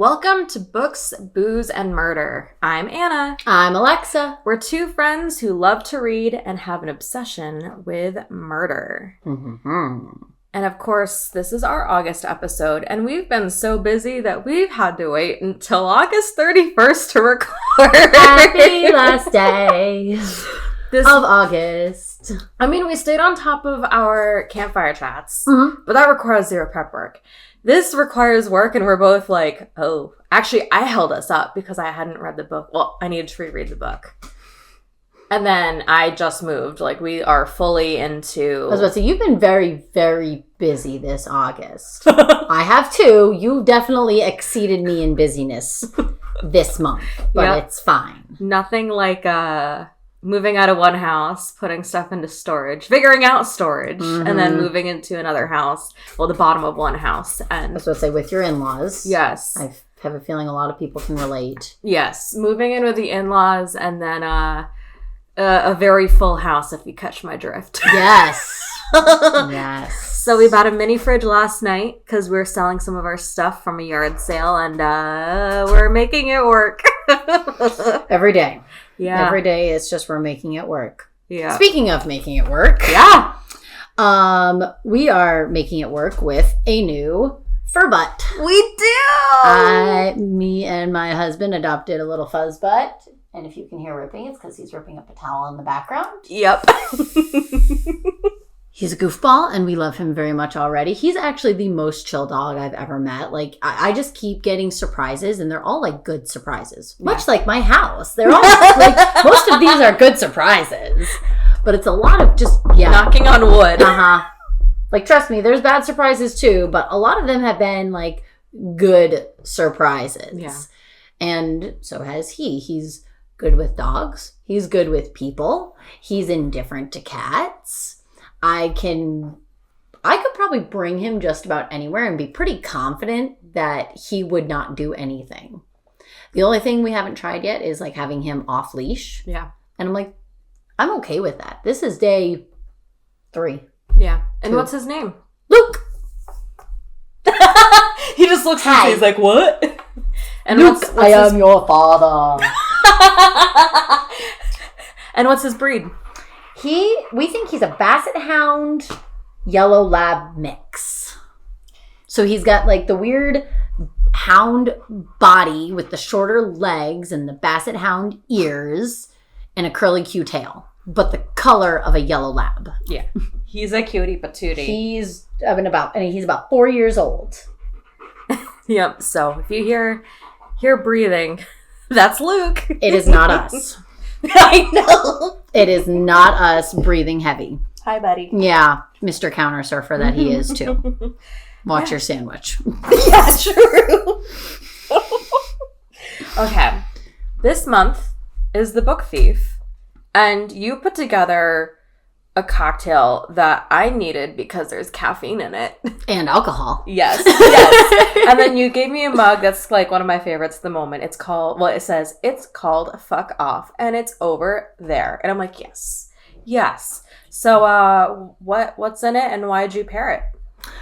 Welcome to Books, Booze, and Murder. I'm Anna. I'm Alexa. We're two friends who love to read and have an obsession with murder. Mm-hmm. And of course, this is our August episode, and we've been so busy that we've had to wait until August 31st to record. Happy last day of August. I mean, we stayed on top of our campfire chats, Mm-hmm. but that requires zero prep work. This requires work, and we're both like, oh. Actually, I held us up because I hadn't read the book. Well, I needed to reread the book. And then I just moved. Like, we are fully into... I was about to say, you've been very, very busy this August. I have too. You definitely exceeded me in busyness this month, but It's fine. Nothing like moving out of one house, putting stuff into storage, figuring out storage, and then moving into another house. Well, the bottom of one house. And I was about to say, with your in-laws. Yes. I have a feeling a lot of people can relate. Yes. Moving in with the in-laws, and then a very full house, if you catch my drift. Yes. Yes. So we bought a mini fridge last night because we were selling some of our stuff from a yard sale, and we're making it work. Every day. Yeah. Every day it's just we're making it work. Yeah. Speaking of making it work. Yeah. We are making it work with a new fur butt. We do! Me and my husband adopted a little fuzz butt. And if you can hear ripping, it's because he's ripping up a towel in the background. Yep. He's a goofball, and we love him very much already. He's actually the most chill dog I've ever met. Like, I just keep getting surprises, and they're all, like, good surprises. Yeah. Much like my house. They're all, like, most of these are good surprises. But it's a lot of just, knocking on wood. Uh-huh. Like, trust me, there's bad surprises, too. But a lot of them have been, like, good surprises. Yeah. And so has he. He's good with dogs. He's good with people. He's indifferent to cats. I could probably bring him just about anywhere and be pretty confident that he would not do anything. The only thing we haven't tried yet is like having him off leash. Yeah. And I'm like, I'm okay with that. This is day 3. Yeah. And 2. what's his name? Luke. He just looks at me. He's like, what? And Luke, I am your father. And what's his breed? We think he's a Basset Hound Yellow Lab mix. So he's got like the weird hound body with the shorter legs and the Basset Hound ears and a curly Q tail, but the color of a yellow lab. Yeah. He's a cutie patootie. He's about 4 years old. Yep. So if you hear breathing, that's Luke. It is not us. I know. It is not us breathing heavy. Hi, buddy. Yeah, Mr. Counter Surfer that he is too. Watch your sandwich. Yeah, true. Okay. This month is the Book Thief, and you put together a cocktail that I needed because there's caffeine in it. And alcohol. Yes. Yes. And then you gave me a mug that's like one of my favorites at the moment. It says, it's called Fuck Off, and it's over there. And I'm like, yes. Yes. So what's in it, and why'd you pair it?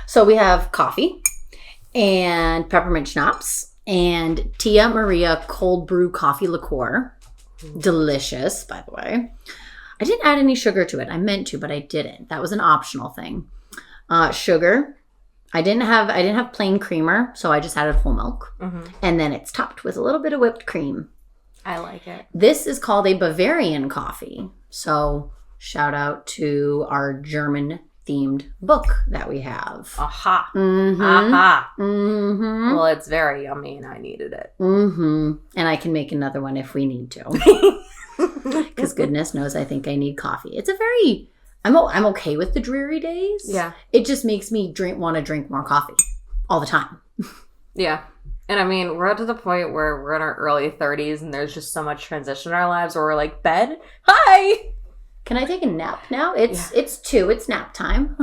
So we have coffee and peppermint schnapps and Tia Maria cold brew coffee liqueur. Delicious, by the way. I didn't add any sugar to it. I meant to, but I didn't. That was an optional thing. Sugar. I didn't have plain creamer, so I just added whole milk. Mm-hmm. And then it's topped with a little bit of whipped cream. I like it. This is called a Bavarian coffee. So shout out to our German-themed book that we have. Aha. Mm-hmm. Aha. Mm-hmm. Well, it's very yummy, and I needed it. Mm-hmm. And I can make another one if we need to. Because goodness knows I think I need coffee. It's I'm okay with the dreary days. Yeah. It just makes me want to drink more coffee all the time. Yeah. And I mean, we're to the point where we're in our early 30s and there's just so much transition in our lives where we're like, bed? Hi! Can I take a nap now? It's 2. It's nap time.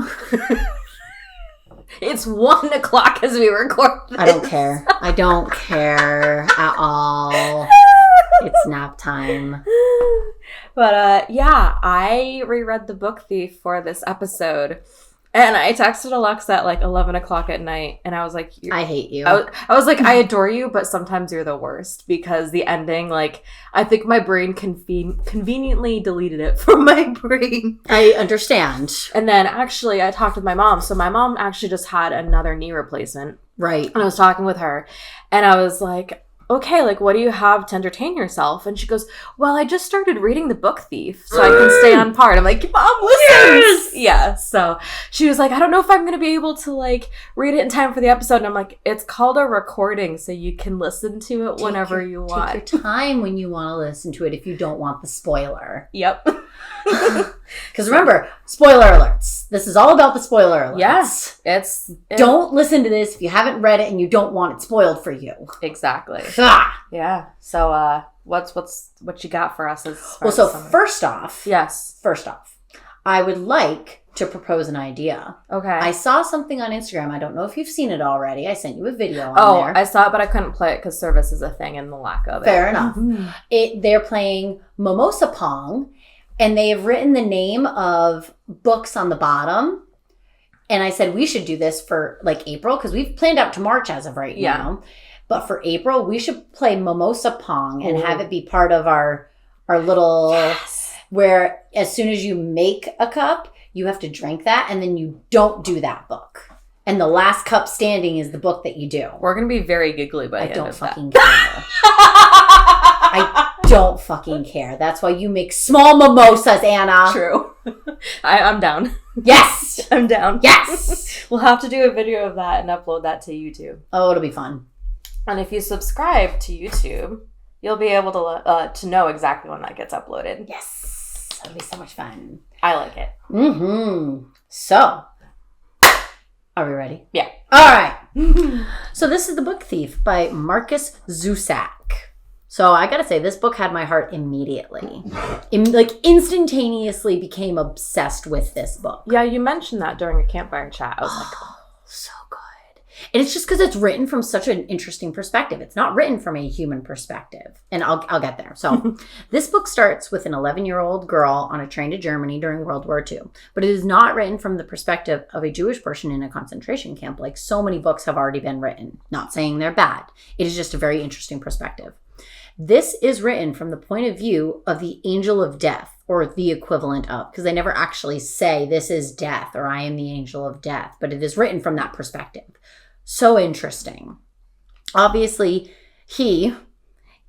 It's 1 o'clock as we record this. I don't care. I don't care at all. It's nap time. But yeah, I reread The Book Thief for this episode. And I texted Alexa at like 11 o'clock at night, and I was like, I hate you. I was like, I adore you, but sometimes you're the worst, because the ending, like, I think my brain conveniently deleted it from my brain. I understand. And then actually I talked with my mom. So my mom actually just had another knee replacement. Right. And I was talking with her, and I was like, okay, like, what do you have to entertain yourself? And she goes, well, I just started reading The Book Thief, so I can stay on par. And I'm like, Mom, listen. Yes! Yeah. So she was like, I don't know if I'm going to be able to, like, read it in time for the episode. And I'm like, it's called a recording, so you can listen to it whenever you want. Take your time when you want to listen to it if you don't want the spoiler. Yep. Because remember, spoiler alerts. This is all about the spoiler alerts. Yes. Don't listen to this if you haven't read it and you don't want it spoiled for you. Exactly. Ah! Yeah. So what you got for us? First off, yes. I would like to propose an idea. Okay. I saw something on Instagram. I don't know if you've seen it already. I sent you a video on there. Oh, I saw it, but I couldn't play it because service is a thing and the lack of it. Fair enough. They're playing Mimosa Pong, and they have written the name of books on the bottom. And I said, we should do this for like April, because we've planned out to March as of right now. But for April, we should play Mimosa Pong and have it be part of our little, where as soon as you make a cup, you have to drink that, and then you don't do that book. And the last cup standing is the book that you do. We're going to be very giggly by the end of that. I don't fucking care. I don't fucking care. That's why you make small mimosas, Anna. True. I'm down. Yes. I'm down. Yes. We'll have to do a video of that and upload that to YouTube. Oh, it'll be fun. And if you subscribe to YouTube, you'll be able to know exactly when that gets uploaded. Yes. That'll be so much fun. I like it. Mm-hmm. So, are we ready? Yeah. All right. So this is The Book Thief by Markus Zusak. So I gotta say, this book had my heart immediately. Instantaneously became obsessed with this book. Yeah, you mentioned that during a campfire chat. I was like, oh, so good. And it's just because it's written from such an interesting perspective. It's not written from a human perspective. And I'll get there. So this book starts with an 11-year-old girl on a train to Germany during World War II. But it is not written from the perspective of a Jewish person in a concentration camp, like so many books have already been written. Not saying they're bad. It is just a very interesting perspective. This is written from the point of view of the angel of death, or the equivalent of, because they never actually say this is death or I am the angel of death, but it is written from that perspective. So interesting. Obviously, he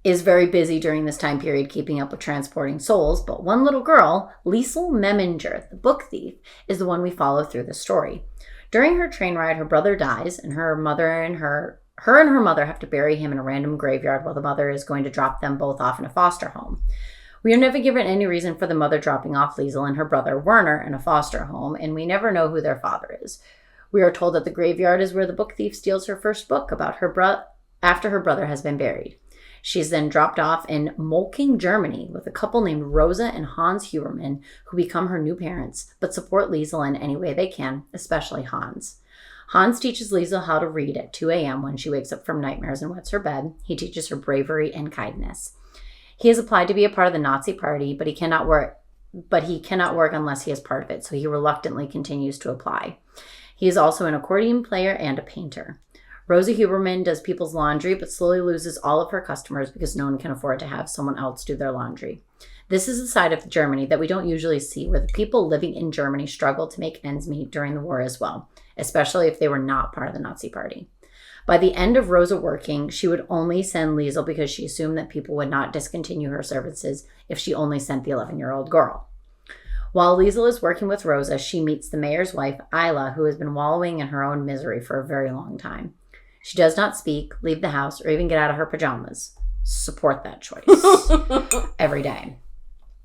is very busy during this time period keeping up with transporting souls, but one little girl, Liesl Meminger, the book thief, is the one we follow through the story. During her train ride, her brother dies, and her and her mother have to bury him in a random graveyard while the mother is going to drop them both off in a foster home. We are never given any reason for the mother dropping off Liesl and her brother Werner in a foster home, and we never know who their father is. We are told that the graveyard is where the book thief steals her first book about after her brother has been buried. She's then dropped off in Molking, Germany, with a couple named Rosa and Hans Huberman, who become her new parents, but support Liesl in any way they can, especially Hans. Hans teaches Liesl how to read at 2 a.m. when she wakes up from nightmares and wets her bed. He teaches her bravery and kindness. He has applied to be a part of the Nazi Party, but he cannot work unless he is part of it, so he reluctantly continues to apply. He is also an accordion player and a painter. Rosa Huberman does people's laundry, but slowly loses all of her customers because no one can afford to have someone else do their laundry. This is a side of Germany that we don't usually see, where the people living in Germany struggle to make ends meet during the war as well, especially if they were not part of the Nazi Party. By the end of Rosa working, she would only send Liesl because she assumed that people would not discontinue her services if she only sent the 11-year-old girl. While Liesl is working with Rosa, she meets the mayor's wife, Isla, who has been wallowing in her own misery for a very long time. She does not speak, leave the house, or even get out of her pajamas. Support that choice every day.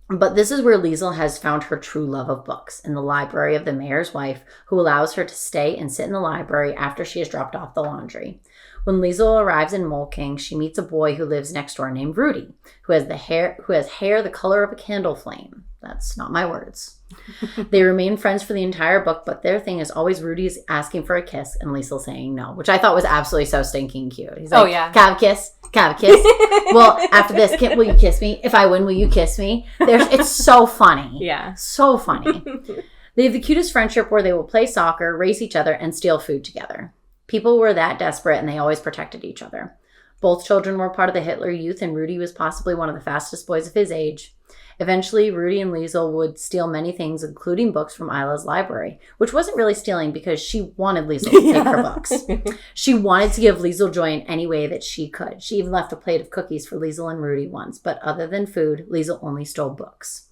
But this is where Liesl has found her true love of books, in the library of the mayor's wife, who allows her to stay and sit in the library after she has dropped off the laundry. When Liesl arrives in Molking, she meets a boy who lives next door named Rudy, who has hair the color of a candle flame. That's not my words. They remain friends for the entire book, but their thing is always Rudy's asking for a kiss and Liesl saying no, which I thought was absolutely so stinking cute. He's like, oh, yeah. Can I have a kiss? Can I have a kiss? Well, after this, will you kiss me? If I win, will you kiss me? It's so funny. Yeah. So funny. They have the cutest friendship where they will play soccer, race each other, and steal food together. People were that desperate, and they always protected each other. Both children were part of the Hitler Youth, and Rudy was possibly one of the fastest boys of his age. Eventually, Rudy and Liesel would steal many things, including books from Isla's library, which wasn't really stealing because she wanted Liesel to take her books. She wanted to give Liesel joy in any way that she could. She even left a plate of cookies for Liesel and Rudy once, but other than food, Liesel only stole books.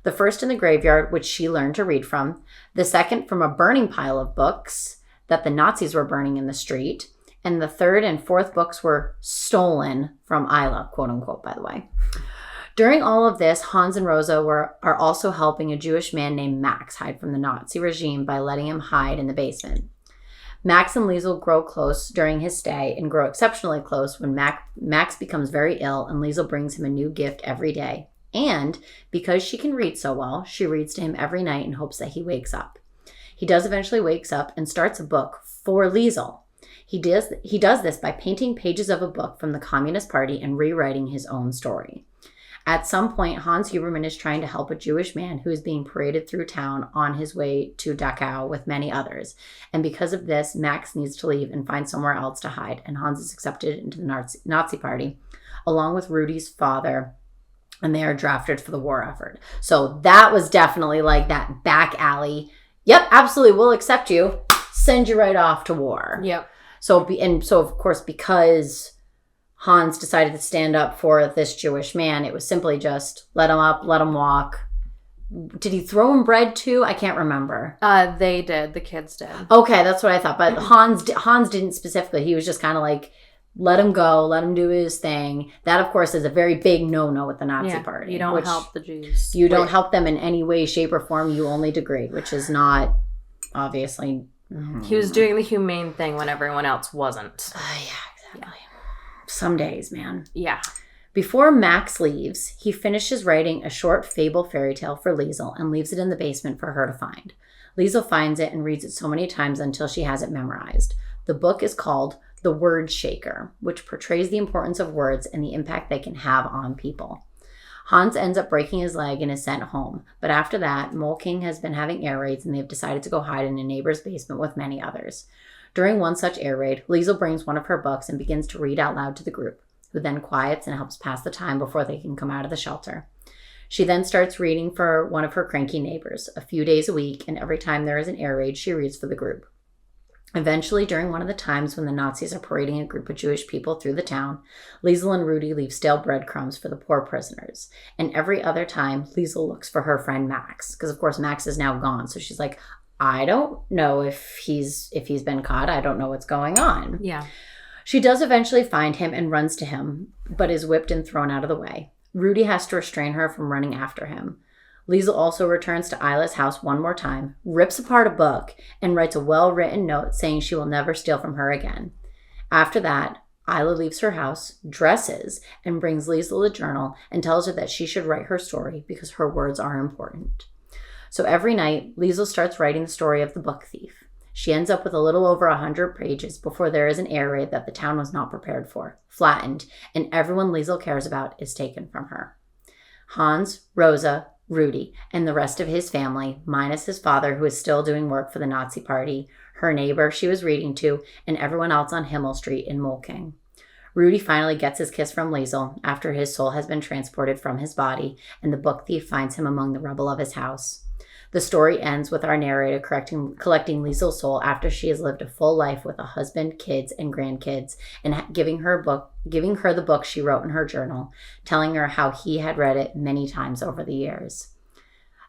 The first in the graveyard, which she learned to read from. The second from a burning pile of books that the Nazis were burning in the street. And the third and fourth books were stolen from Isla, quote unquote, by the way. During all of this, Hans and Rosa are also helping a Jewish man named Max hide from the Nazi regime by letting him hide in the basement. Max and Liesel grow close during his stay and grow exceptionally close when Max becomes very ill and Liesel brings him a new gift every day. And because she can read so well, she reads to him every night in hopes that he wakes up. He does eventually wakes up and starts a book for Liesel. He does this by painting pages of a book from the Communist Party and rewriting his own story. At some point, Hans Huberman is trying to help a Jewish man who is being paraded through town on his way to Dachau with many others. And because of this, Max needs to leave and find somewhere else to hide. And Hans is accepted into the Nazi Party, along with Rudy's father, and they are drafted for the war effort. So that was definitely like that back alley. Yep, absolutely, we'll accept you. Send you right off to war. Yep. So of course, because Hans decided to stand up for this Jewish man, it was simply just let him up, let him walk. Did he throw him bread too? I can't remember. They did. The kids did. Okay, that's what I thought. But Hans didn't specifically. He was just kind of like, let him go, let him do his thing. That, of course, is a very big no-no with the Nazi Party. You don't help the Jews. You don't help them in any way, shape, or form. You only degrade, which is not, obviously. He was doing the humane thing when everyone else wasn't. Yeah, exactly. Yeah. Some days, man. Yeah. Before Max leaves, he finishes writing a short fable fairy tale for Liesel and leaves it in the basement for her to find. Liesel finds it and reads it so many times until she has it memorized. The book is called The Word Shaker, which portrays the importance of words and the impact they can have on people. Hans ends up breaking his leg and is sent home, but after that, Mole King has been having air raids and they've decided to go hide in a neighbor's basement with many others. During one such air raid, Liesel brings one of her books and begins to read out loud to the group, who then quiets and helps pass the time before they can come out of the shelter. She then starts reading for one of her cranky neighbors, a few days a week, and every time there is an air raid, she reads for the group. Eventually, during one of the times when the Nazis are parading a group of Jewish people through the town, Liesel and Rudy leave stale breadcrumbs for the poor prisoners. And every other time, Liesel looks for her friend Max, because of course Max is now gone. So she's like, I don't know if he's been caught. I don't know what's going on. Yeah. She does eventually find him and runs to him, but is whipped and thrown out of the way. Rudy has to restrain her from running after him. Liesel also returns to Isla's house one more time, rips apart a book, and writes a well-written note saying she will never steal from her again. After that, Isla leaves her house, dresses, and brings Liesel a journal and tells her that she should write her story because her words are important. So every night, Liesel starts writing the story of the book thief. She ends up with a little over 100 pages before there is an air raid that the town was not prepared for, flattened, and everyone Liesel cares about is taken from her. Hans, Rosa, Rudy, and the rest of his family, minus his father who is still doing work for the Nazi Party, her neighbor she was reading to, and everyone else on Himmel Street in Molking. Rudy finally gets his kiss from Liesel after his soul has been transported from his body, and the book thief finds him among the rubble of his house. The story ends with our narrator collecting Liesel's soul after she has lived a full life with a husband, kids, and grandkids, and giving her the book she wrote in her journal, telling her how he had read it many times over the years.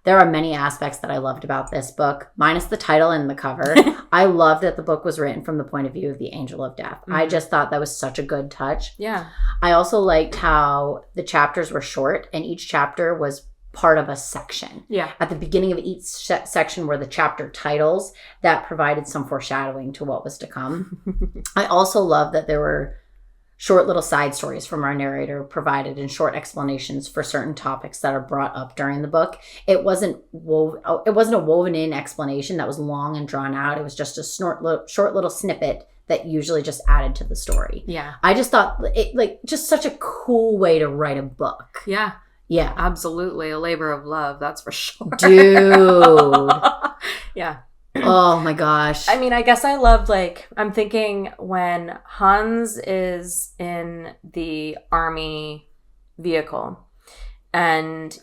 There are many aspects that I loved about this book, minus the title and the cover. I love that the book was written from the point of view of the Angel of Death. Mm-hmm. I just thought that was such a good touch. Yeah. I also liked how the chapters were short, and each chapter was part of a section. Yeah. At the beginning of each section were the chapter titles that provided some foreshadowing to what was to come. I also love that there were short little side stories from our narrator provided and short explanations for certain topics that are brought up during the book. It wasn't a woven in explanation that was long and drawn out. It was just a short little snippet that usually just added to the story. Yeah. I just thought it just such a cool way to write a book. Yeah. Yeah. Absolutely. A labor of love, that's for sure. Dude. Yeah. Oh my gosh. I mean, I guess I loved, like, I'm thinking when Hans is in the army vehicle and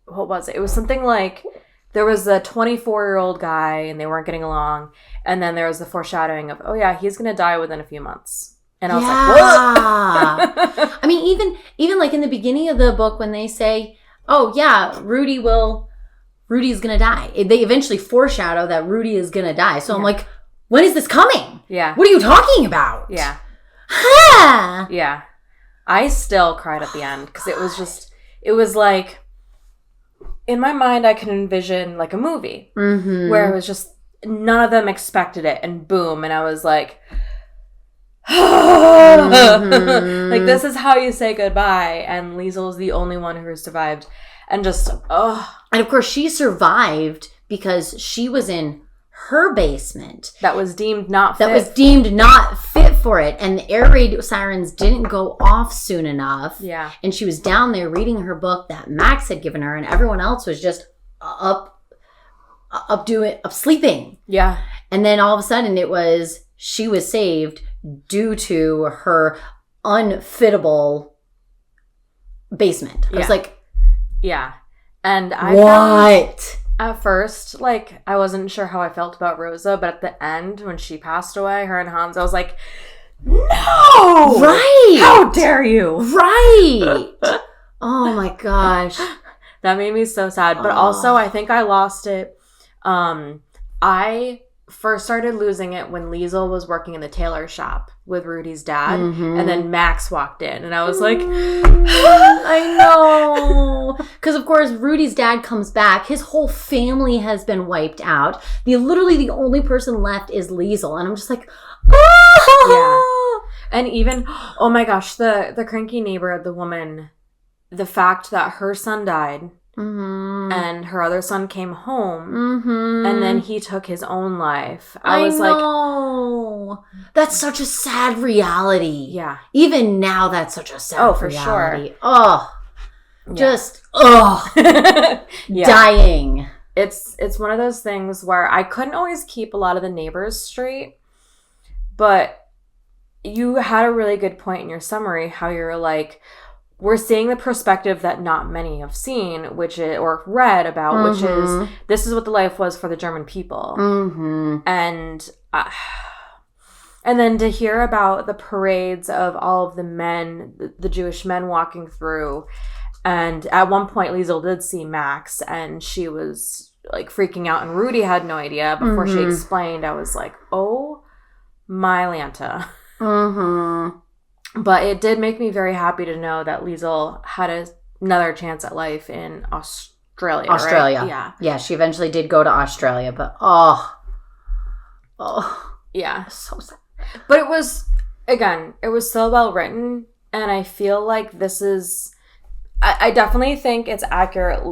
what was it? It was something like there was a 24-year-old guy and they weren't getting along. And then there was the foreshadowing of, oh yeah, he's going to die within a few months. And I was like, what? I mean, even like in the beginning of the book when they say, oh yeah, Rudy's going to die. They eventually foreshadow that Rudy is going to die. So I'm like, when is this coming? Yeah. What are you talking about? Yeah. Ha! Yeah. I still cried at the end because it was like, in my mind, I can envision like a movie where it was just, none of them expected it and boom. And I was like, like, this is how you say goodbye. And Liesel's the only one who survived. And just, And of course, she survived because she was in her basement. That was deemed not fit. That was deemed not fit for it. And the air raid sirens didn't go off soon enough. Yeah. And she was down there reading her book that Max had given her. And everyone else was just up sleeping. Yeah. And then all of a sudden she was saved due to her unfittable basement. I was like, yeah. And I what? At first, like, I wasn't sure how I felt about Rosa, but at the end, when she passed away, her and Hans, I was like, no! Right! How dare you! Right! Oh my gosh. That made me so sad. But also, I think I lost it. I first started losing it when Liesel was working in the tailor shop with Rudy's dad, and then Max walked in, and I was like, I know. Because, of course, Rudy's dad comes back. His whole family has been wiped out. Literally the only person left is Liesel, and I'm just like, oh! Yeah. And even, oh my gosh, the cranky neighbor, the woman, the fact that her son died, and her other son came home, and then he took his own life. I was know. That's such a sad reality. Yeah. Even now, that's such a sad for reality. Sure. Oh, just, dying. It's one of those things where I couldn't always keep a lot of the neighbors straight, but you had a really good point in your summary, how you're like, we're seeing the perspective that not many have seen, or read about, which is, this is what the life was for the German people. And then to hear about the parades of all of the men, the Jewish men walking through. And at one point, Liesel did see Max, and she was like freaking out, and Rudy had no idea. Before she explained, I was like, oh my Lanta. But it did make me very happy to know that Liesel had another chance at life in Australia. Australia. Right? Yeah, she eventually did go to Australia, but yeah. So sad. But it was so well written, and I feel like this is, I definitely think it's accurate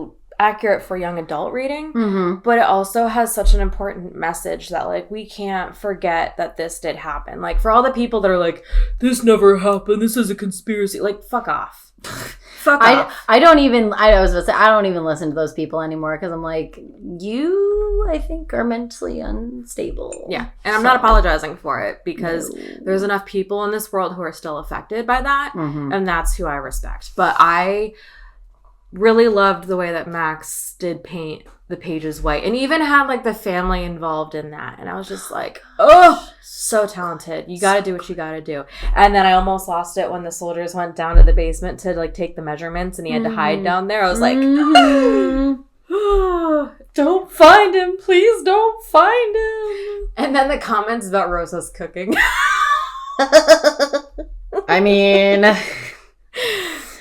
for young adult reading, but it also has such an important message that, like, we can't forget that this did happen. Like, for all the people that are like, this never happened, this is a conspiracy, like, fuck off. Fuck off. I don't even listen to those people anymore, because I'm like, you, I think, are mentally unstable. Yeah, and I'm not apologizing for it, because there's enough people in this world who are still affected by that, and that's who I respect. But I really loved the way that Max did paint the pages white, and even had like the family involved in that, and I was just like, oh, so talented. You gotta do what you gotta do. And then I almost lost it when the soldiers went down to the basement to like take the measurements, and he had to hide down there. I was like, don't find him, please don't find him. And then the comments about Rosa's cooking. I mean,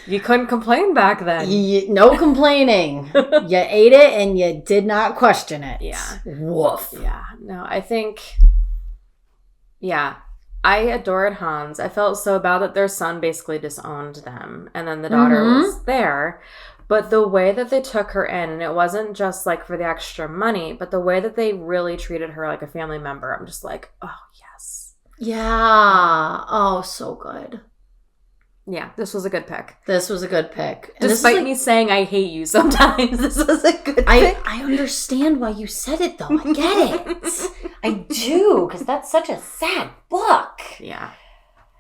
you couldn't complain back then. No complaining. You ate it and you did not question it. Yeah. Woof. Yeah. No, I think, I adored Hans. I felt so bad that their son basically disowned them. And then the daughter was there. But the way that they took her in, and it wasn't just like for the extra money, but the way that they really treated her like a family member, I'm just like, oh, yes. Yeah. Oh, so good. Yeah, this was a good pick. This was a good pick. And despite me saying I hate you sometimes, this was a good pick. I understand why you said it, though. I get it. I do, because that's such a sad book. Yeah.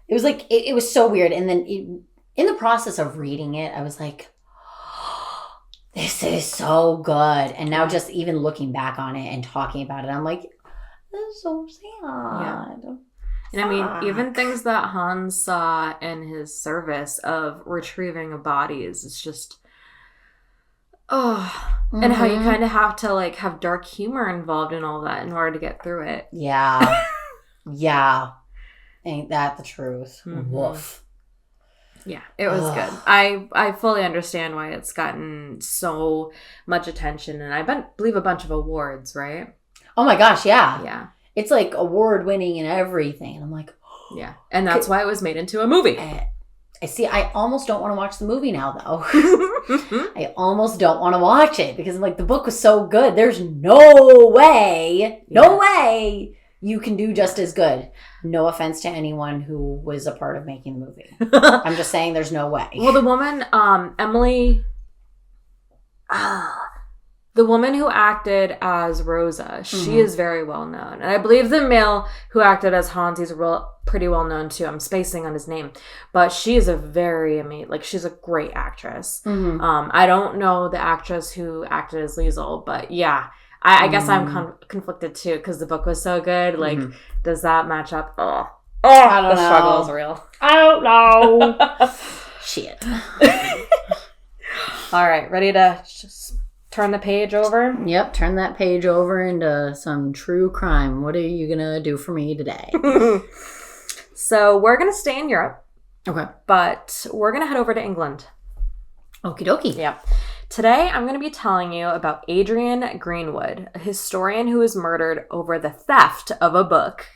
It was like, it was so weird. And then in the process of reading it, I was like, this is so good. And now just even looking back on it and talking about it, I'm like, that's so sad. Yeah. And I mean, even things that Hans saw in his service of retrieving of bodies, it's just, and how you kind of have to like have dark humor involved in all that in order to get through it. Yeah. Yeah. Ain't that the truth? Woof. Yeah, it was good. I fully understand why it's gotten so much attention, and I believe a bunch of awards, right? Oh my gosh, yeah. Yeah. It's like award winning and everything. And I'm like, yeah. And that's why it was made into a movie. I see. I almost don't want to watch the movie now, though. I almost don't want to watch it because like the book was so good. There's no way you can do just as good. No offense to anyone who was a part of making the movie. I'm just saying there's no way. Well, the woman, Emily, the woman who acted as Rosa, she is very well known. And I believe the male who acted as Hans, he's pretty well known too. I'm spacing on his name. But she is a very amazing, like she's a great actress. I don't know the actress who acted as Liesel, but yeah. I guess I'm conflicted too because the book was so good. Like, does that match up? I don't know. The struggle is real. I don't know. Shit. All right, ready to just turn the page over? Yep, turn that page over into some true crime. What are you going to do for me today? So we're going to stay in Europe. Okay. But we're going to head over to England. Okie dokie. Yeah. Today, I'm going to be telling you about Adrian Greenwood, a historian who was murdered over the theft of a book.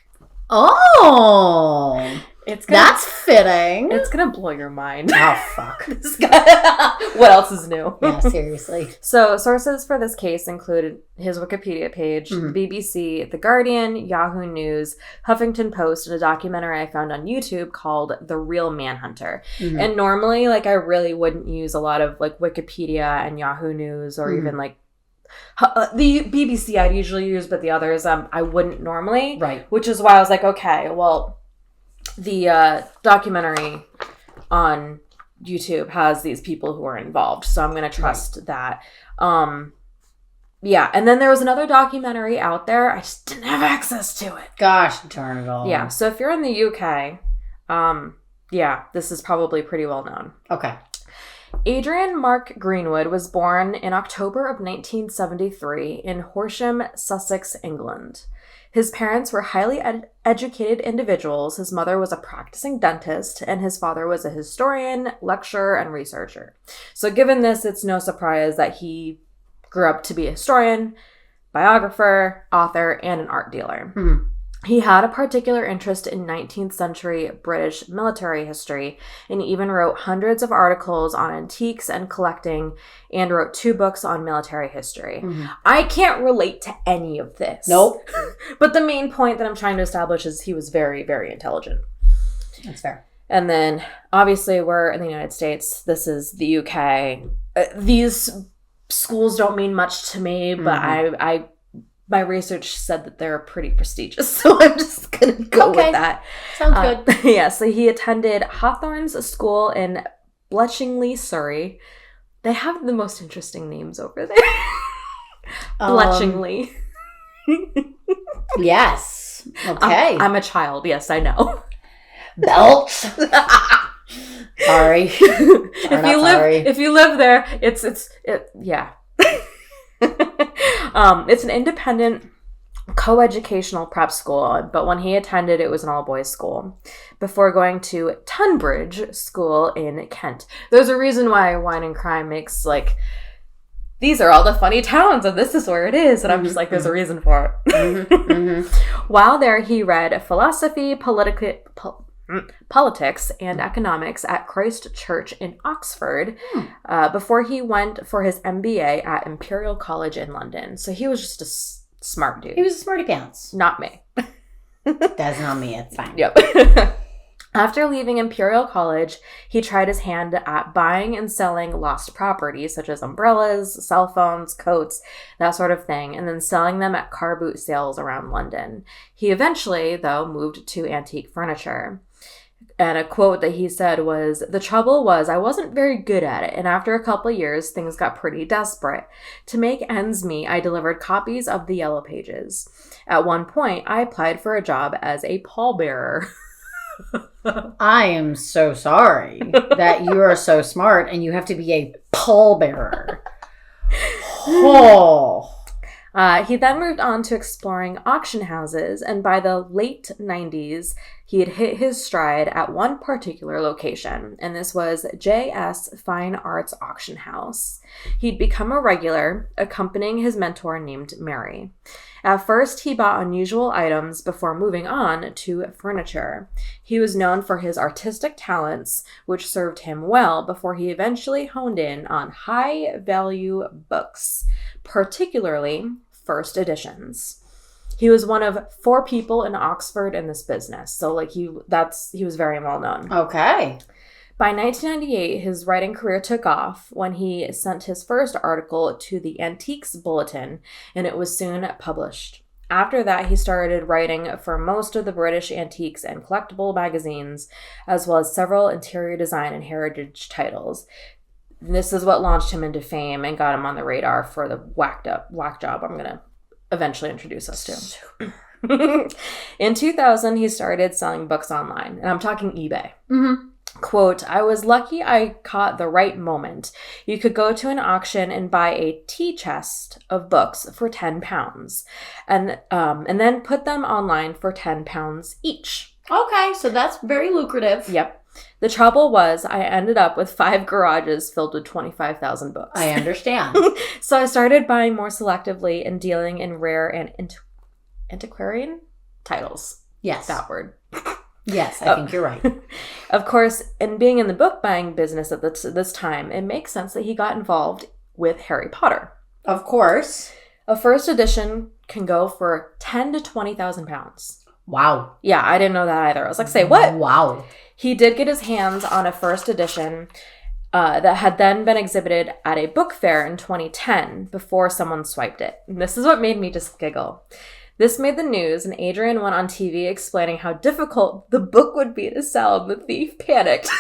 Oh, that's fitting. It's going to blow your mind. Oh, fuck. This guy. What else is new? Yeah, seriously. So, sources for this case included his Wikipedia page, the BBC, The Guardian, Yahoo News, Huffington Post, and a documentary I found on YouTube called The Real Manhunter. And normally, like, I really wouldn't use a lot of, like, Wikipedia and Yahoo News or even, like, the BBC I'd usually use, but the others I wouldn't normally. Right. Which is why I was like, okay, well, the documentary on YouTube has these people who are involved, so I'm going to trust that. Yeah, and then there was another documentary out there. I just didn't have access to it. Gosh, darn it all. Yeah, so if you're in the UK, yeah, this is probably pretty well known. Okay. Adrian Mark Greenwood was born in October of 1973 in Horsham, Sussex, England. His parents were highly educated individuals. His mother was a practicing dentist, and his father was a historian, lecturer, and researcher. So given this, it's no surprise that he grew up to be a historian, biographer, author, and an art dealer. He had a particular interest in 19th century British military history, and he even wrote hundreds of articles on antiques and collecting, and wrote 2 books on military history. I can't relate to any of this. Nope. But the main point that I'm trying to establish is he was very, very intelligent. That's fair. And then, obviously, we're in the United States. This is the UK. These schools don't mean much to me, but my research said that they're pretty prestigious, so I'm just going to go with that. Sounds good. Yeah, so he attended Hawthorne's School in Bletchingley, Surrey. They have the most interesting names over there. Bletchingley. Yes. Okay. I'm a child. Yes, I know. Belch. Sorry. If you live there, yeah. It's an independent co-educational prep school, but when he attended, it was an all-boys school before going to Tunbridge School in Kent. There's a reason why Wine and Crime makes, like, these are all the funny towns, and this is where it is, and I'm just like, there's a reason for it. While there, he read philosophy, politics, and economics at Christ Church in Oxford before he went for his MBA at Imperial College in London. So he was just a smart dude. He was a smarty pants. Not me. That's not me. It's fine. Yep. After leaving Imperial College, he tried his hand at buying and selling lost property, such as umbrellas, cell phones, coats, that sort of thing, and then selling them at car boot sales around London. He eventually, though, moved to antique furniture. And a quote that he said was, "The trouble was I wasn't very good at it, and after a couple of years, things got pretty desperate. To make ends meet, I delivered copies of the Yellow Pages. At one point, I applied for a job as a pallbearer." I am so sorry that you are so smart and you have to be a pallbearer. Oh. He then moved on to exploring auction houses, and by the late 90s, he had hit his stride at one particular location, and this was J.S. Fine Arts Auction House. He'd become a regular, accompanying his mentor named Mary. At first, he bought unusual items before moving on to furniture. He was known for his artistic talents, which served him well before he eventually honed in on high-value books, particularly first editions. He was one of 4 people in Oxford in this business, so he was very well known. Okay. By 1998, his writing career took off when he sent his first article to the Antiques Bulletin, and it was soon published. After that, he started writing for most of the British antiques and collectible magazines, as well as several interior design and heritage titles. This is what launched him into fame and got him on the radar for the whack job I'm going to eventually introduce us to. In 2000, he started selling books online, and I'm talking eBay. Mm-hmm. Quote, "I was lucky I caught the right moment. You could go to an auction and buy a tea chest of books for £10 and then put them online for £10 each." Okay, so that's very lucrative. Yep. The trouble was I ended up with 5 garages filled with 25,000 books. I understand. So I started buying more selectively and dealing in rare and antiquarian titles. Yes. That word. Yes, I think you're right. Of course, in being in the book buying business at this time, it makes sense that he got involved with Harry Potter. Of course. A first edition can go for £10,000 to £20,000. Wow. Yeah, I didn't know that either. I was like, say what? Wow. He did get his hands on a first edition that had then been exhibited at a book fair in 2010 before someone swiped it. And this is what made me just giggle. This made the news, and Adrian went on TV explaining how difficult the book would be to sell, and the thief panicked.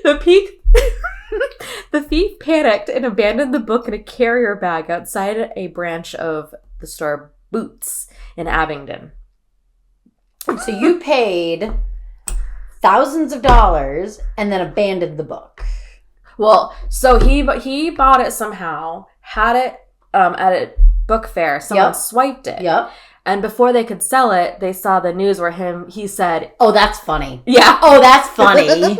The thief panicked and abandoned the book in a carrier bag outside a branch of the store Boots in Abingdon. So you paid thousands of dollars and then abandoned the book. Well, so he bought it somehow, had it at a book fair. Someone swiped it. Yep. And before they could sell it, they saw the news where he said, "Oh, that's funny." Yeah. "Oh, that's funny."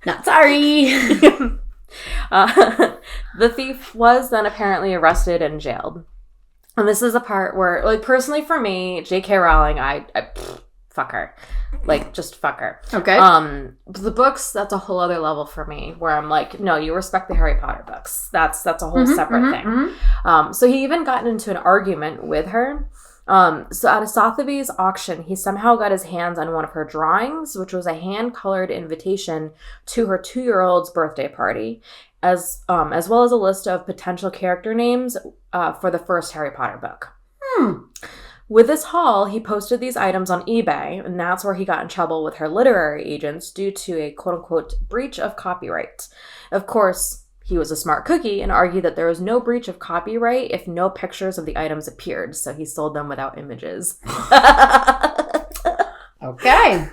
Not sorry. The thief was then apparently arrested and jailed. And this is a part where, personally for me, J.K. Rowling, I fuck her. Just fuck her. Okay. The books, that's a whole other level for me, where I'm like, no, you respect the Harry Potter books. That's a whole separate thing. Mm-hmm. So he even got into an argument with her. So at a Sotheby's auction, he somehow got his hands on one of her drawings, which was a hand-colored invitation to her 2-year-old's birthday party, as well as a list of potential character names for the first Harry Potter book. With this haul, he posted these items on eBay, and that's where he got in trouble with her literary agents due to a quote-unquote breach of copyright. Of course, he was a smart cookie and argued that there was no breach of copyright if no pictures of the items appeared, so he sold them without images. Okay.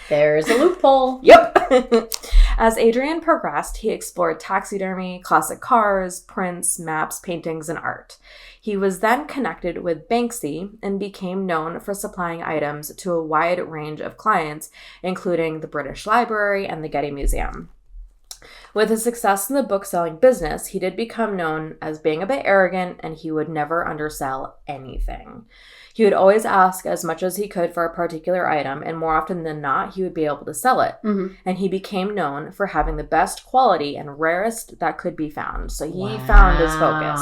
There's a loophole. Yep. As Adrian progressed, he explored taxidermy, classic cars, prints, maps, paintings, and art. He was then connected with Banksy and became known for supplying items to a wide range of clients, including the British Library and the Getty Museum. With his success in the book-selling business, he did become known as being a bit arrogant, and he would never undersell anything. He would always ask as much as he could for a particular item, and more often than not, he would be able to sell it. Mm-hmm. And he became known for having the best quality and rarest that could be found. So he found his focus.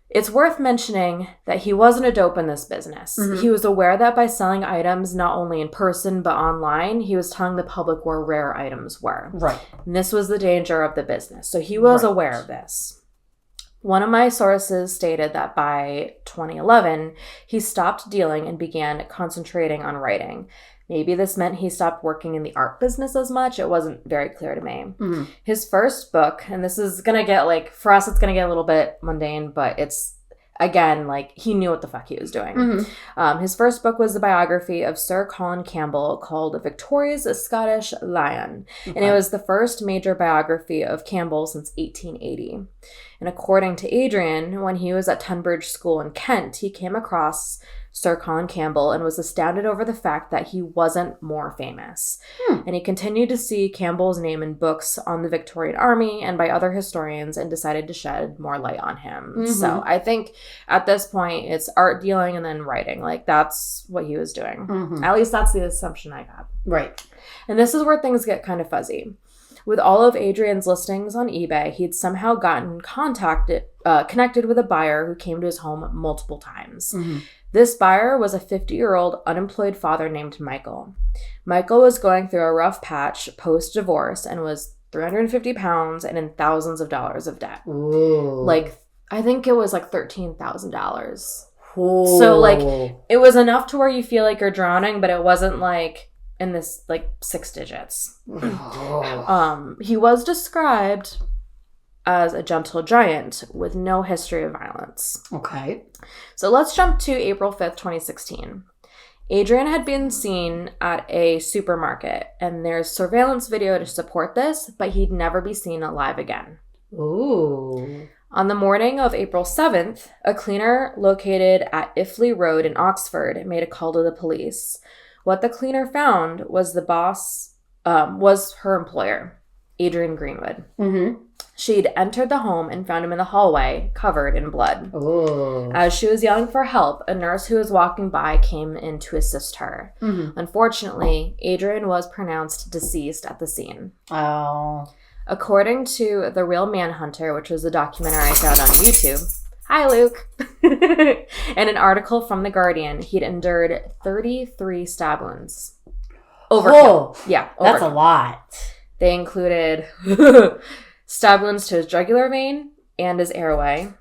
It's worth mentioning that he wasn't a dope in this business. Mm-hmm. He was aware that by selling items not only in person but online, he was telling the public where rare items were. Right. And this was the danger of the business. So he was aware of this. One of my sources stated that by 2011, he stopped dealing and began concentrating on writing. Maybe this meant he stopped working in the art business as much. It wasn't very clear to me. Mm-hmm. His first book, and this is going to get, like, for us, it's going to get a little bit mundane, but it's, again, like, he knew what the fuck he was doing. Mm-hmm. His first book was the biography of Sir Colin Campbell called Victoria's Scottish Lion. Okay. And it was the first major biography of Campbell since 1880. And according to Adrian, when he was at Tunbridge School in Kent, he came across Sir Colin Campbell and was astounded over the fact that he wasn't more famous. And he continued to see Campbell's name in books on the Victorian Army and by other historians and decided to shed more light on him. Mm-hmm. So I think at this point it's art dealing and then writing. Like, that's what he was doing. Mm-hmm. At least that's the assumption I got. Right. And this is where things get kind of fuzzy. With all of Adrian's listings on eBay, he'd somehow gotten connected with a buyer who came to his home multiple times. Mm-hmm. This buyer was a 50-year-old unemployed father named Michael. Michael was going through a rough patch post-divorce and was 350 pounds and in thousands of dollars of debt. Ooh. Like, I think it was like $13,000. So, like, it was enough to where you feel like you're drowning, but it wasn't like in this, like, 6 digits. He was described as a gentle giant with no history of violence. Okay. So let's jump to April 5th, 2016. Adrian had been seen at a supermarket, and there's surveillance video to support this, but he'd never be seen alive again. Ooh. On the morning of April 7th, a cleaner located at Iffley Road in Oxford made a call to the police. What the cleaner found was the boss was her employer, Adrian Greenwood. Mm-hmm. She'd entered the home and found him in the hallway, covered in blood. Ooh. As she was yelling for help, a nurse who was walking by came in to assist her. Mm-hmm. Unfortunately, Adrian was pronounced deceased at the scene. Oh. According to The Real Manhunter, which was a documentary I found on YouTube, hi, Luke, and an article from The Guardian, he'd endured 33 stab wounds. Overkill. Yeah, overkill. That's a lot. They included stab wounds to his jugular vein and his airway,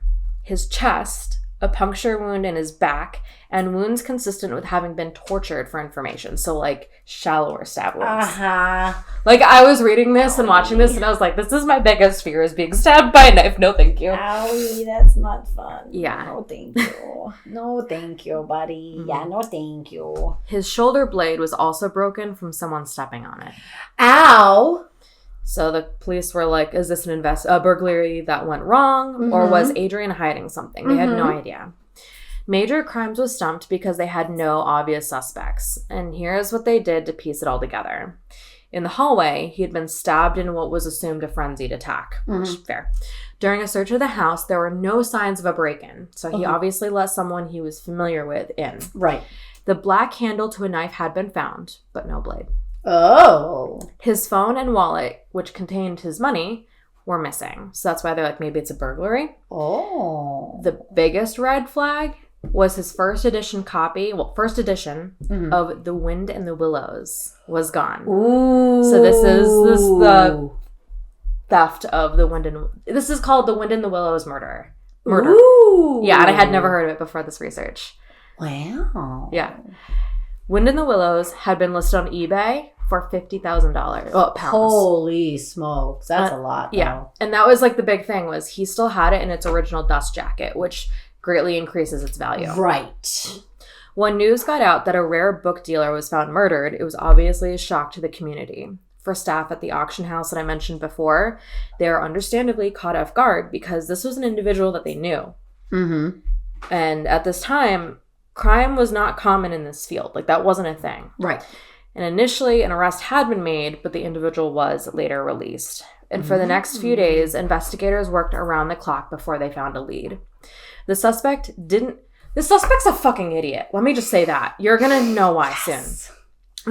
his chest, a puncture wound in his back, and wounds consistent with having been tortured for information. So, like, shallower stab wounds. Uh-huh. Like, I was reading this and watching this, and I was like, this is my biggest fear, is being stabbed by a knife. No, thank you. Owie, that's not fun. Yeah. No, thank you. No, thank you, buddy. Mm-hmm. Yeah, no, thank you. His shoulder blade was also broken from someone stepping on it. Ow! So the police were like, is this a burglary that went wrong? Mm-hmm. Or was Adrian hiding something? They had no idea. Major Crimes was stumped because they had no obvious suspects. And here's what they did to piece it all together. In the hallway, he had been stabbed in what was assumed a frenzied attack. Which, fair. During a search of the house, there were no signs of a break-in. So he obviously let someone he was familiar with in. Right. The black handle to a knife had been found, but no blade. Oh. His phone and wallet, which contained his money, were missing. So that's why they're like, maybe it's a burglary. Oh. The biggest red flag was his first edition of The Wind in the Willows was gone. Ooh. So this is the theft of the Wind in... This is called The Wind in the Willows murder. Ooh. Yeah, and I had never heard of it before this research. Wow. Yeah. Wind in the Willows had been listed on eBay for $50,000. Oh, pounds. Holy smokes. That's a lot, though. Yeah. And that was like the big thing, was he still had it in its original dust jacket, which greatly increases its value. Right. When news got out that a rare book dealer was found murdered, it was obviously a shock to the community. For staff at the auction house that I mentioned before, they were understandably caught off guard because this was an individual that they knew. Mm-hmm. And at this time, crime was not common in this field. Like, that wasn't a thing. Right. And initially, an arrest had been made, but the individual was later released. And for the next few days, investigators worked around the clock before they found a lead. The suspect's a fucking idiot. Let me just say that. You're going to know why soon.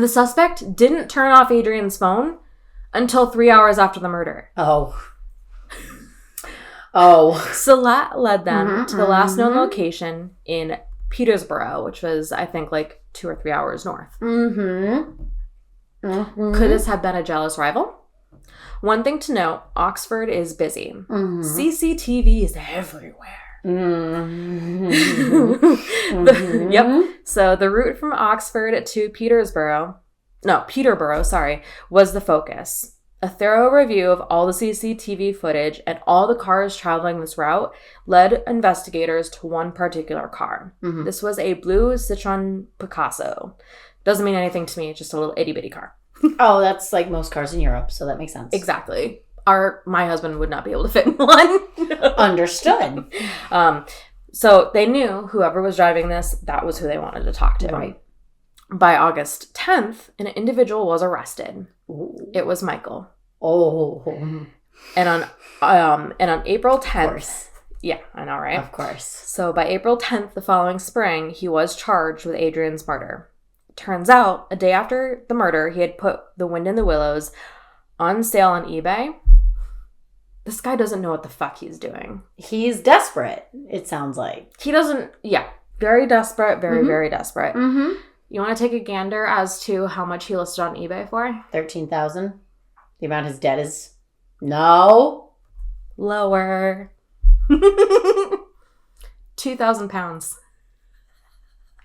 The suspect didn't turn off Adrian's phone until 3 hours after the murder. Oh. Oh. So that led them to the last known location in Peterborough, which was, I think, like 2 or 3 hours north. Could this have been a jealous rival? One thing to note, Oxford is busy. CCTV is everywhere. Yep. So the route from Oxford to Peterborough, was the focus. A thorough review of all the CCTV footage and all the cars traveling this route led investigators to one particular car. This was a blue Citroen Picasso. Doesn't mean anything to me, it's just a little itty-bitty car. Oh, that's like most cars in Europe, so that makes sense. Exactly. My husband would not be able to fit in one. Understood. So they knew whoever was driving this, that was who they wanted to talk to. Right. By August 10th, an individual was arrested. Ooh. It was Michael. Oh. And on April 10th. Of course. Yeah, I know, right? Of course. So by April 10th the following spring, he was charged with Adrian's murder. Turns out, a day after the murder, he had put The Wind in the Willows on sale on eBay. This guy doesn't know what the fuck he's doing. He's desperate, it sounds like. He doesn't, very desperate, very desperate. You want to take a gander as to how much he listed on eBay for? $13,000. The amount his debt is? No. Lower. 2,000 pounds.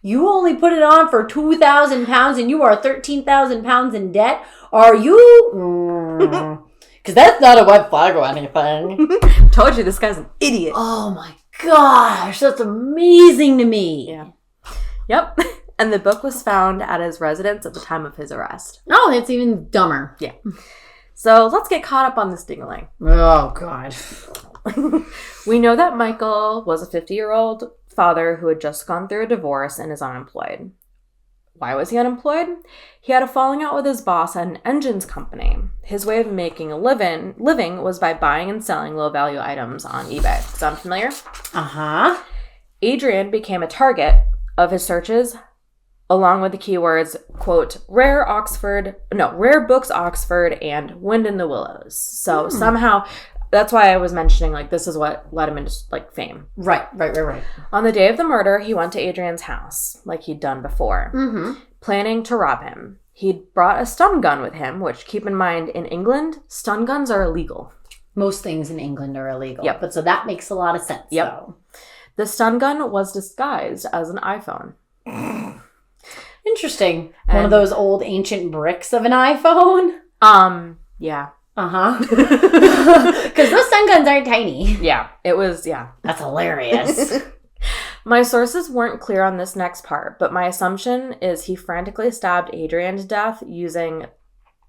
You only put it on for 2,000 pounds and you are 13,000 pounds in debt? Are you? Because that's not a red flag or anything. Told you, this guy's an idiot. Oh my gosh, that's amazing to me. Yeah. Yep. And the book was found at his residence at the time of his arrest. Oh, that's even dumber. Yeah. So let's get caught up on this ding-a-ling. Oh, God. We know that Michael was a 50-year-old father who had just gone through a divorce and is unemployed. Why was he unemployed? He had a falling out with his boss at an engines company. His way of making a living was by buying and selling low-value items on eBay. Sound familiar? Uh-huh. Adrian became a target of his searches along with the keywords, quote, rare books Oxford and Wind in the Willows. So somehow, that's why I was mentioning, like, this is what led him into, like, fame. Right. On the day of the murder, he went to Adrian's house, like he'd done before, planning to rob him. He'd brought a stun gun with him, which, keep in mind, in England, stun guns are illegal. Most things in England are illegal. Yep. But so that makes a lot of sense. Yep. So. The stun gun was disguised as an iPhone. Interesting. One of those old ancient bricks of an iPhone? Yeah. Uh-huh. Because those stun guns aren't tiny. Yeah, it was, That's hilarious. My sources weren't clear on this next part, but my assumption is he frantically stabbed Adrian to death using,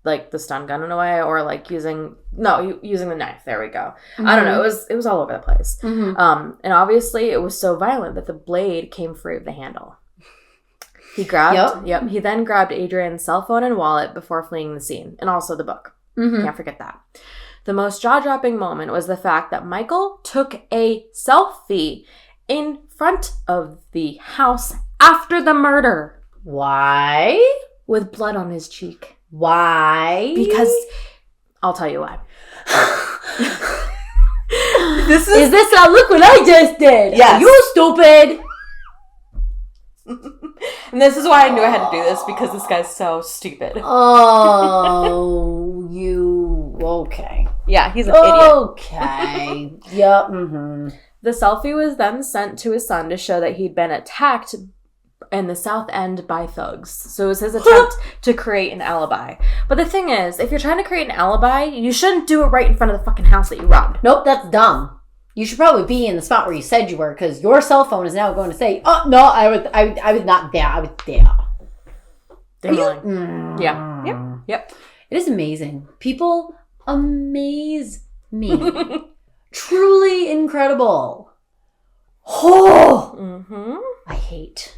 like, the stun gun in a way, or, like, using the knife. There we go. I don't know. It was all over the place. And obviously it was so violent that the blade came free of the handle. He then grabbed Adrian's cell phone and wallet before fleeing the scene, and also the book. Can't forget that. The most jaw-dropping moment was the fact that Michael took a selfie in front of the house after the murder. Why? With blood on his cheek. Why? Because I'll tell you why. Is this look what I just did? Yes. You stupid. And this is why I knew I had to do this, because this guy's so stupid. Oh, okay. Yeah, he's an idiot. Okay. Yep. The selfie was then sent to his son to show that he'd been attacked in the South End by thugs. So it was his attempt to create an alibi. But the thing is, if you're trying to create an alibi, you shouldn't do it right in front of the fucking house that you robbed. Nope, that's dumb. You should probably be in the spot where you said you were, because your cell phone is now going to say, "Oh no, I was not there. I was there." Yeah. Yep. It is amazing. People amaze me. Truly incredible. Oh, I hate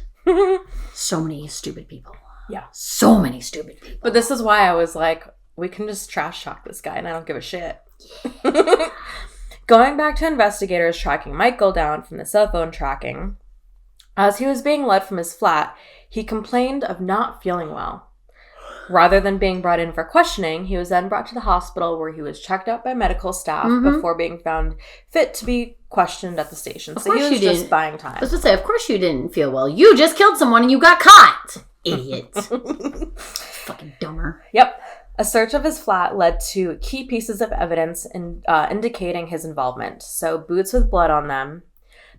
so many stupid people. Yeah, so many stupid people. But this is why I was like, we can just trash talk this guy, and I don't give a shit. Going back to investigators tracking Michael down from the cell phone tracking, as he was being led from his flat, he complained of not feeling well. Rather than being brought in for questioning, he was then brought to the hospital where he was checked out by medical staff before being found fit to be questioned at the station. So he was just buying time. I was going to say, of course you didn't feel well. You just killed someone and you got caught. Idiot. Fucking dumber. Yep. A search of his flat led to key pieces of evidence indicating his involvement. So boots with blood on them,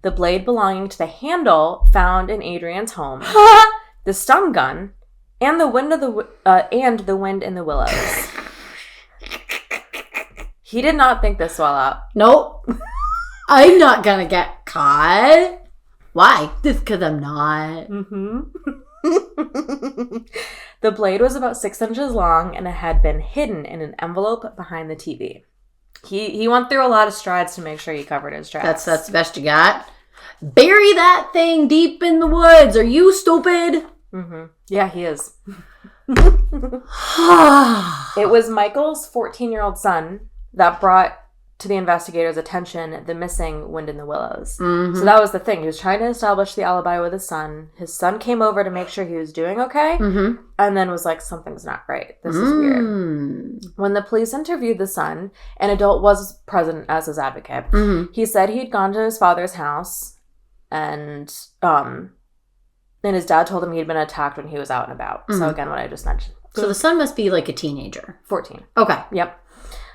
the blade belonging to the handle found in Adrian's home, the stun gun, and the wind in the willows. He did not think this well out. Nope. I'm not gonna get caught. Why? Just because I'm not. The blade was about 6 inches long and it had been hidden in an envelope behind the TV. He went through a lot of strides to make sure he covered his tracks. That's the best you got. Bury that thing deep in the woods. Are you stupid? Yeah, he is. It was Michael's 14-year-old son that brought to the investigators' attention the missing wind in the willows. So that was the thing. He was trying to establish the alibi with his son. His son came over to make sure he was doing okay, and then was like, something's not right. This is weird. When the police interviewed the son, an adult was present as his advocate. He said he'd gone to his father's house, and his dad told him he'd been attacked when he was out and about. So again, what I just mentioned. So the son must be like a teenager. 14. Okay. Yep.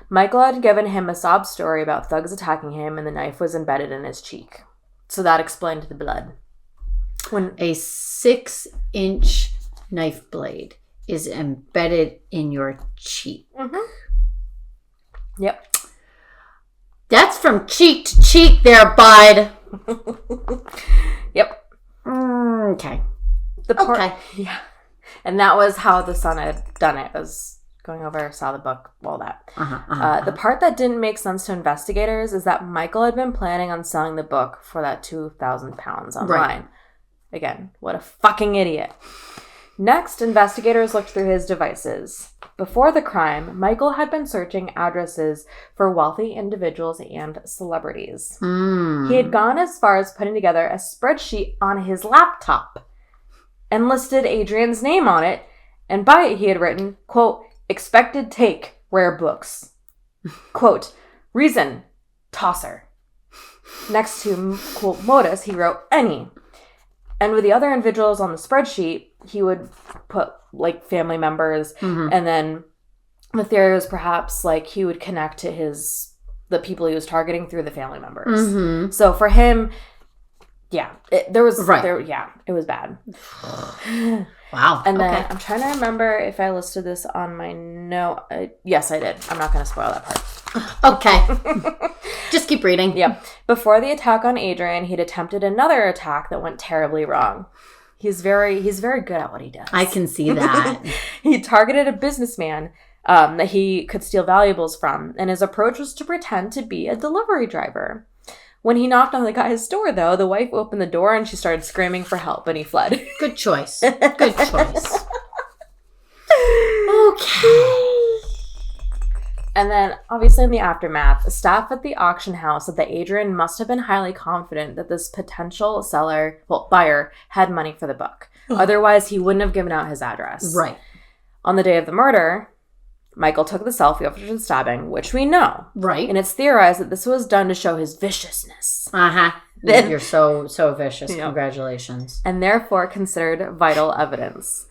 Michael had given him a sob story about thugs attacking him, and the knife was embedded in his cheek. So that explained the blood. When a 6-inch knife blade is embedded in your cheek. Yep. That's from cheek to cheek there, bud. Yep. Okay. Okay. Yeah. And that was how the son had done it. Was going over, saw the book, all that. The part that didn't make sense to investigators is that Michael had been planning on selling the book for that 2,000 pounds online. Right. Again, what a fucking idiot. Next, investigators looked through his devices. Before the crime, Michael had been searching addresses for wealthy individuals and celebrities. He had gone as far as putting together a spreadsheet on his laptop and listed Adrian's name on it, and by it he had written, quote, expected take, rare books. Quote, reason, tosser. Next to, quote, modus, he wrote any. And with the other individuals on the spreadsheet, he would put, like, family members, and then the theory was perhaps, like, he would connect to the people he was targeting through the family members. So for him, yeah, it was bad. Wow. And then I'm trying to remember if I listed this on my note. Yes, I did. I'm not going to spoil that part. Okay. Just keep reading. Yep. Before the attack on Adrian, he'd attempted another attack that went terribly wrong. He's very good at what he does. I can see that. He targeted a businessman that he could steal valuables from, and his approach was to pretend to be a delivery driver. When he knocked on the guy's door, though, the wife opened the door and she started screaming for help, and he fled. Good choice. Good choice. Okay. And then, obviously, in the aftermath, staff at the auction house said that Adrian must have been highly confident that this potential buyer had money for the book. Otherwise, he wouldn't have given out his address. Right. On the day of the murder, Michael took the selfie after the stabbing, which we know. Right. And it's theorized that this was done to show his viciousness. You're so vicious. Yep. Congratulations. And therefore considered vital evidence.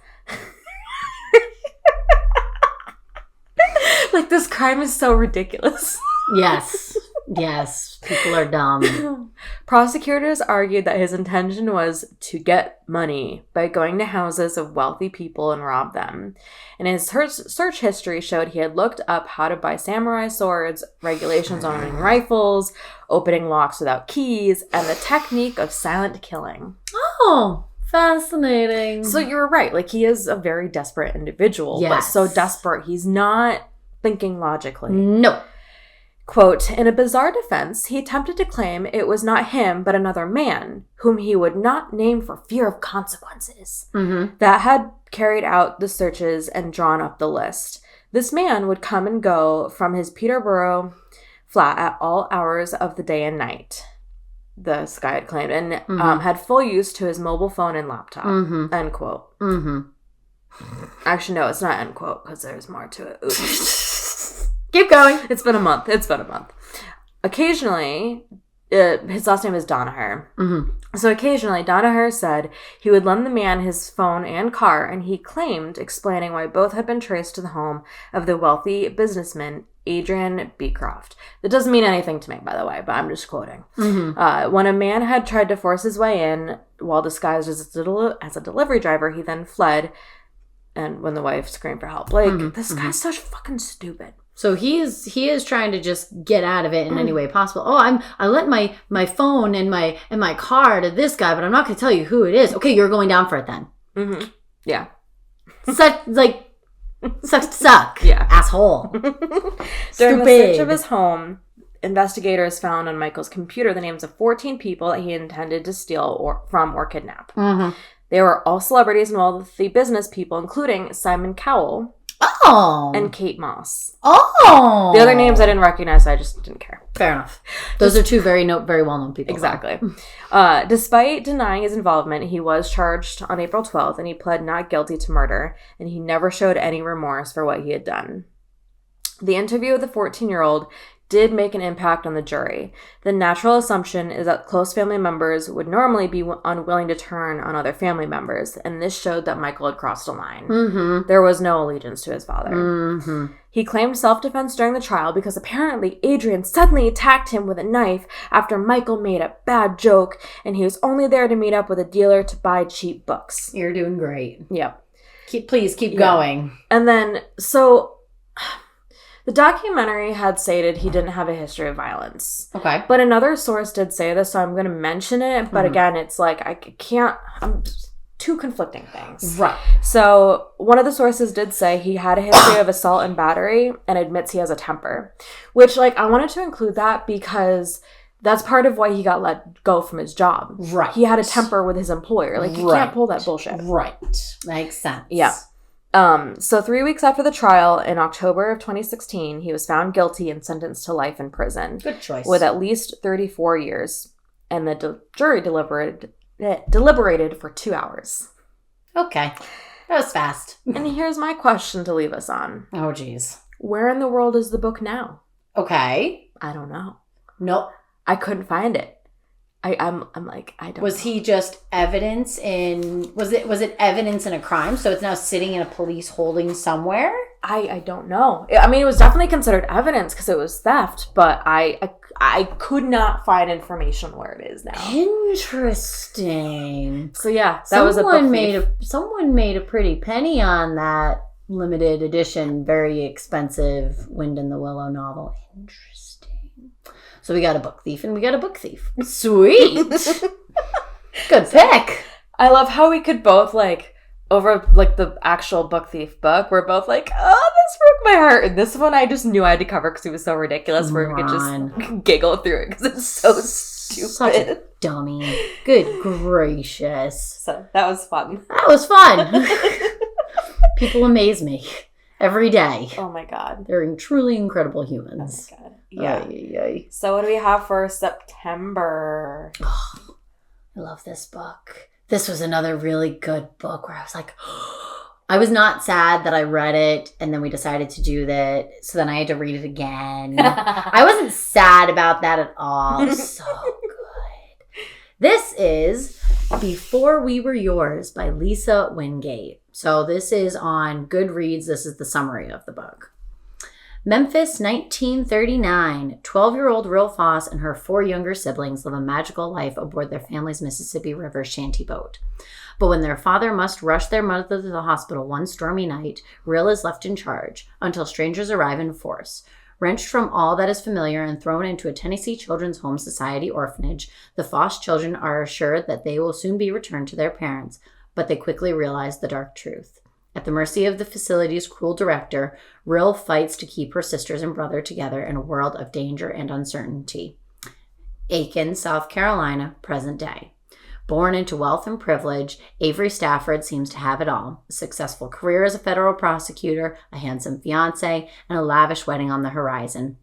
Like, this crime is so ridiculous. Yes. Yes. People are dumb. Prosecutors argued that his intention was to get money by going to houses of wealthy people and rob them. And his search history showed he had looked up how to buy samurai swords, regulations on owning rifles, opening locks without keys, and the technique of silent killing. Oh, fascinating. So you were right. Like, he is a very desperate individual. Yes. But so desperate, he's not thinking logically. No. Quote, in a bizarre defense, he attempted to claim it was not him, but another man, whom he would not name for fear of consequences, that had carried out the searches and drawn up the list. This man would come and go from his Peterborough flat at all hours of the day and night, this guy had claimed, and had full use to his mobile phone and laptop, end quote. Actually, no, it's not end quote because there's more to it. Oops. Keep going. It's been a month. Occasionally, his last name is Donaher. Mm-hmm. So occasionally, Donaher said he would lend the man his phone and car, and he claimed, explaining why both had been traced to the home of the wealthy businessman Adrian Beecroft. That doesn't mean anything to me, by the way, but I'm just quoting. Mm-hmm. When a man had tried to force his way in while disguised as a delivery driver, he then fled, and when the wife screamed for help. Like, this guy's such fucking stupid. So he is trying to just get out of it in any way possible. Oh, I lent my phone and my car to this guy, but I'm not going to tell you who it is. Okay, you're going down for it then. Mm-hmm. Yeah. Suck. Yeah. Asshole. During the search of his home, investigators found on Michael's computer the names of 14 people that he intended to steal from or kidnap. Mm-hmm. They were all celebrities and wealthy business people, including Simon Cowell. Oh. And Kate Moss. Oh. The other names I didn't recognize, so I just didn't care. Fair enough. Those are two very well-known people. Exactly. Despite denying his involvement, he was charged on April 12th, and he pled not guilty to murder, and he never showed any remorse for what he had done. The interview with the 14-year-old did make an impact on the jury. The natural assumption is that close family members would normally be unwilling to turn on other family members, and this showed that Michael had crossed a line. Mm-hmm. There was no allegiance to his father. Mm-hmm. He claimed self-defense during the trial because apparently Adrian suddenly attacked him with a knife after Michael made a bad joke, and he was only there to meet up with a dealer to buy cheap books. You're doing great. Yep. Please keep going. And then, so... The documentary had stated he didn't have a history of violence. Okay. But another source did say this, so I'm going to mention it. But again, it's like, two conflicting things. Right. So one of the sources did say he had a history of assault and battery and admits he has a temper. Which, like, I wanted to include that because that's part of why he got let go from his job. Right. He had a temper with his employer. Like, you can't pull that bullshit. Right. Makes sense. Yeah. So 3 weeks after the trial, in October of 2016, he was found guilty and sentenced to life in prison. Good choice. With at least 34 years. And the jury deliberated for 2 hours. Okay. That was fast. And here's my question to leave us on. Oh, geez. Where in the world is the book now? Okay. I don't know. Nope. I couldn't find it. I'm like, I don't Was know. he just evidence in... Was it evidence in a crime? So it's now sitting in a police holding somewhere? I don't know. I mean, it was definitely considered evidence because it was theft, but I could not find information where it is now. Interesting. So yeah, that was a book thief. Someone made a pretty penny on that limited edition, very expensive Wind in the Willow novel. Interesting. So we got a book thief and we got a book thief. Sweet. Good pick. I love how we could both, like, over, like, the actual book thief book, we're both like, oh, this broke my heart. And this one I just knew I had to cover because it was so ridiculous where we could just giggle through it because it's so stupid. Such a dummy. Good gracious. So that was fun. That was fun. People amaze me every day. Oh my God. They're truly incredible humans. Oh my God. Yeah. Ay. So what do we have for September? Oh, I love this book. This was another really good book where I was like, I was not sad that I read it and then we decided to do that. So then I had to read it again. I wasn't sad about that at all. So good. This is Before We Were Yours by Lisa Wingate. So this is on Goodreads. This is the summary of the book. Memphis, 1939. 12-year-old Rill Foss and her 4 younger siblings live a magical life aboard their family's Mississippi River shanty boat. But when their father must rush their mother to the hospital one stormy night, Rill is left in charge until strangers arrive in force. Wrenched from all that is familiar and thrown into a Tennessee Children's Home Society orphanage, the Foss children are assured that they will soon be returned to their parents, but they quickly realize the dark truth. At the mercy of the facility's cruel director, Rill fights to keep her sisters and brother together in a world of danger and uncertainty. Aiken, South Carolina, present day. Born into wealth and privilege, Avery Stafford seems to have it all. A successful career as a federal prosecutor, a handsome fiancé, and a lavish wedding on the horizon.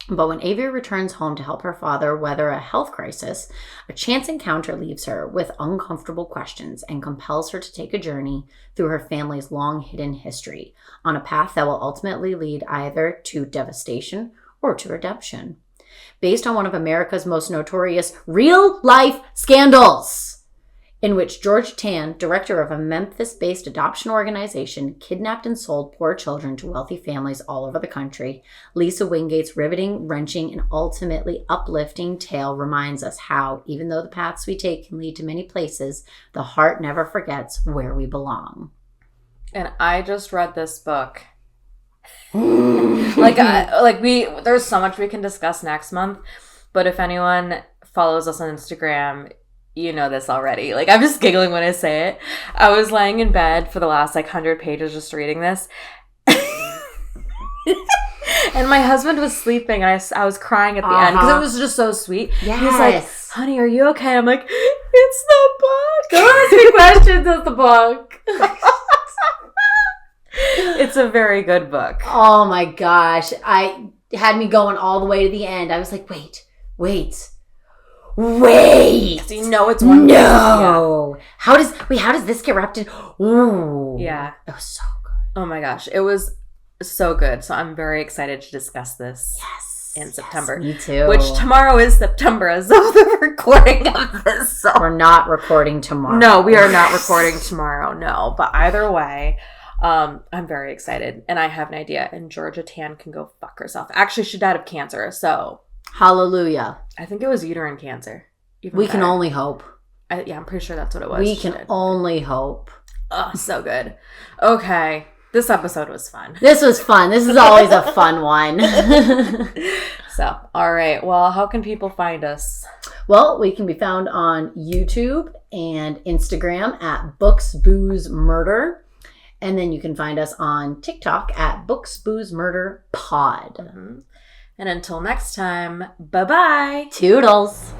But when Avery returns home to help her father weather a health crisis, a chance encounter leaves her with uncomfortable questions and compels her to take a journey through her family's long hidden history on a path that will ultimately lead either to devastation or to redemption. Based on one of America's most notorious real-life scandals, in which George Tan, director of a Memphis-based adoption organization, kidnapped and sold poor children to wealthy families all over the country, Lisa Wingate's riveting, wrenching, and ultimately uplifting tale reminds us how, even though the paths we take can lead to many places, the heart never forgets where we belong. And I just read this book. There's so much we can discuss next month, but if anyone follows us on Instagram, you know this already. Like, I'm just giggling when I say it. I was laying in bed for the last 100 pages just reading this. And my husband was sleeping, and I was crying at the end because it was just so sweet. Yes. He's like, honey, are you okay? I'm like, it's the book. Don't ask me questions, it's the book. It's a very good book. Oh my gosh. I had me going all the way to the end. I was like, wait. So you know it's one. No. Yeah. How does this get wrapped in? Ooh. Yeah. It was so good. Oh my gosh. It was so good. So I'm very excited to discuss this in September. Me too. Which tomorrow is September as of the recording of this. So. We're not recording tomorrow. No, we are not recording tomorrow. No. But either way, I'm very excited. And I have an idea. And Georgia Tan can go fuck herself. Actually, she died of cancer. So. Hallelujah. I think it was uterine cancer. We can only hope. I'm pretty sure that's what it was. We can only hope. Oh, so good. Okay. This episode was fun. This was fun. This is always a fun one. So, all right. Well, how can people find us? Well, we can be found on YouTube and Instagram at Books, Booze, Murder. And then you can find us on TikTok at Books, Booze, Murder Pod. Mm-hmm. And until next time, bye-bye. Toodles.